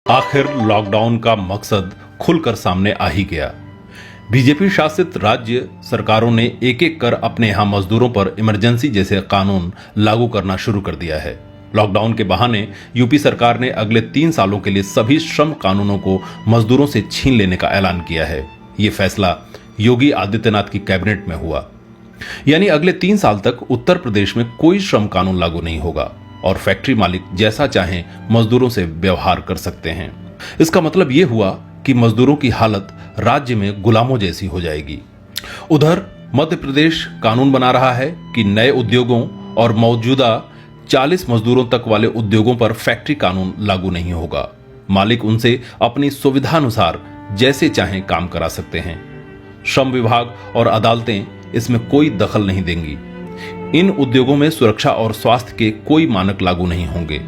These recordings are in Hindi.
आखिर लॉकडाउन का मकसद खुलकर सामने आ ही गया। बीजेपी शासित राज्य सरकारों ने एक एक कर अपने यहां मजदूरों पर इमरजेंसी जैसे कानून लागू करना शुरू कर दिया है। लॉकडाउन के बहाने यूपी सरकार ने अगले 3 सालों के लिए सभी श्रम कानूनों को मजदूरों से छीन लेने का ऐलान किया है। ये फैसला योगी आदित्यनाथ की कैबिनेट में हुआ। यानी अगले 3 साल तक उत्तर प्रदेश में कोई श्रम कानून लागू नहीं होगा और फैक्ट्री मालिक जैसा चाहें मजदूरों से व्यवहार कर सकते हैं। इसका मतलब यह हुआ कि मजदूरों की हालत राज्य में गुलामों जैसी हो जाएगी। उधर मध्य प्रदेश कानून बना रहा है कि नए उद्योगों और मौजूदा 40 मजदूरों तक वाले उद्योगों पर फैक्ट्री कानून लागू नहीं होगा। मालिक उनसे अपनी सुविधानुसार जैसे चाहें काम करा सकते हैं। श्रम विभाग और अदालतें इसमें कोई दखल नहीं देंगी। इन उद्योगों में सुरक्षा और स्वास्थ्य के कोई मानक लागू नहीं होंगे।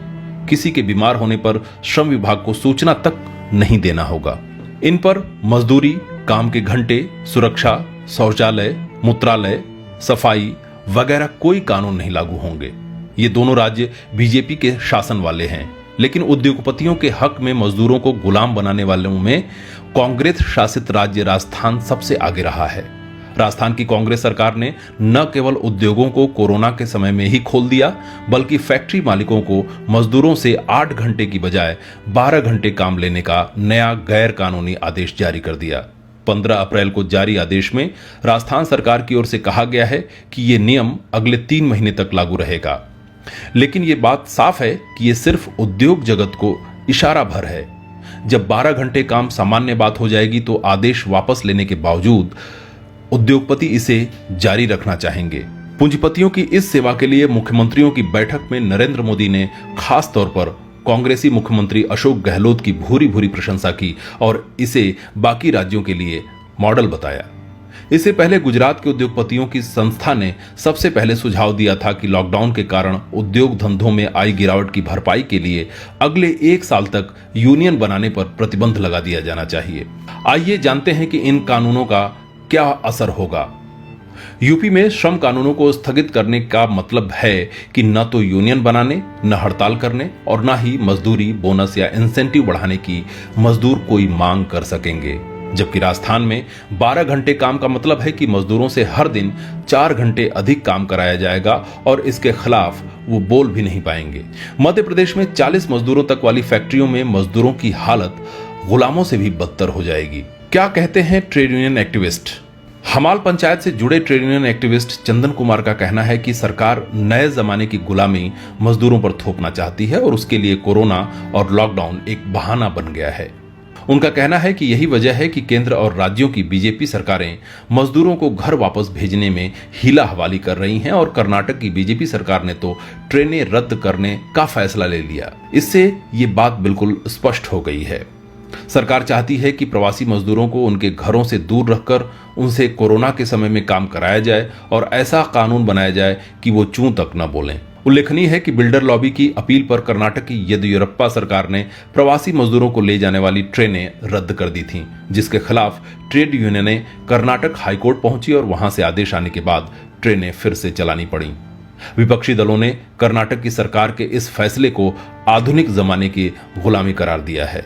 किसी के बीमार होने पर श्रम विभाग को सूचना तक नहीं देना होगा। इन पर मजदूरी, काम के घंटे, सुरक्षा, शौचालय, मूत्रालय, सफाई वगैरह कोई कानून नहीं लागू होंगे। ये दोनों राज्य बीजेपी के शासन वाले हैं, लेकिन उद्योगपतियों के हक में मजदूरों को गुलाम बनाने वालों में कांग्रेस शासित राज्य राजस्थान सबसे आगे रहा है। राजस्थान की कांग्रेस सरकार ने न केवल उद्योगों को कोरोना के समय में ही खोल दिया, बल्कि फैक्ट्री मालिकों को मजदूरों से 8 घंटे की बजाय 12 घंटे काम लेने का नया गैर कानूनी आदेश जारी कर दिया। 15 अप्रैल को जारी आदेश में राजस्थान सरकार की ओर से कहा गया है कि यह नियम अगले 3 महीने तक लागू रहेगा। लेकिन यह बात साफ है कि यह सिर्फ उद्योग जगत को इशारा भर है। जब 12 घंटे काम सामान्य बात हो जाएगी तो आदेश वापस लेने के बावजूद उद्योगपति इसे जारी रखना चाहेंगे। पूंजीपतियों की इस सेवा के लिए मुख्यमंत्रियों की बैठक में नरेंद्र मोदी ने खास तौर पर कांग्रेसी मुख्यमंत्री अशोक गहलोत की भूरी भूरी प्रशंसा की और इसे बाकी राज्यों के लिए मॉडल बताया। इससे पहले गुजरात के उद्योगपतियों की संस्था ने सबसे पहले सुझाव दिया था कि लॉकडाउन के कारण उद्योग धंधों में आई गिरावट की भरपाई के लिए अगले 1 साल तक यूनियन बनाने पर प्रतिबंध लगा दिया जाना चाहिए। आइए जानते हैं कि इन कानूनों का क्या असर होगा। यूपी में श्रम कानूनों को स्थगित करने का मतलब है कि न तो यूनियन बनाने, न हड़ताल करने और न ही मजदूरी, बोनस या इंसेंटिव बढ़ाने की मजदूर कोई मांग कर सकेंगे। जबकि राजस्थान में 12 घंटे काम का मतलब है कि मजदूरों से हर दिन 4 घंटे अधिक काम कराया जाएगा और इसके खिलाफ वो बोल भी नहीं पाएंगे। मध्य प्रदेश में 40 मजदूरों तक वाली फैक्ट्रियों में मजदूरों की हालत गुलामों से भी बदतर हो जाएगी। क्या कहते हैं ट्रेड यूनियन एक्टिविस्ट? हमाल पंचायत से जुड़े trade union activist Chandan Kumar का कहना है कि सरकार नए जमाने की गुलामी मजदूरों पर थोपना चाहती है और उसके लिए कोरोना और लॉकडाउन एक बहाना बन गया है। उनका कहना है कि यही वजह है कि केंद्र और राज्यों की बीजेपी सरकारें मजदूरों को घर वापस भेजने में हीला हवाली कर रही हैं और कर्नाटक की बीजेपी सरकार ने तो ट्रेनें रद्द करने का फैसला ले लिया। इससे ये बात बिल्कुल स्पष्ट हो गई है। सरकार चाहती है कि प्रवासी मजदूरों को उनके घरों से दूर रखकर उनसे कोरोना के समय में काम कराया जाए और ऐसा कानून बनाया जाए कि वो चूं तक न बोलें। उल्लेखनीय है कि बिल्डर लॉबी की अपील पर कर्नाटक की येदियुरप्पा सरकार ने प्रवासी मजदूरों को ले जाने वाली ट्रेनें रद्द कर दी थीं, जिसके खिलाफ ट्रेड यूनियनें कर्नाटक हाईकोर्ट पहुंची और वहां से आदेश आने के बाद ट्रेनें फिर से चलानी पड़ी। विपक्षी दलों ने कर्नाटक की सरकार के इस फैसले को आधुनिक जमाने की गुलामी करार दिया है।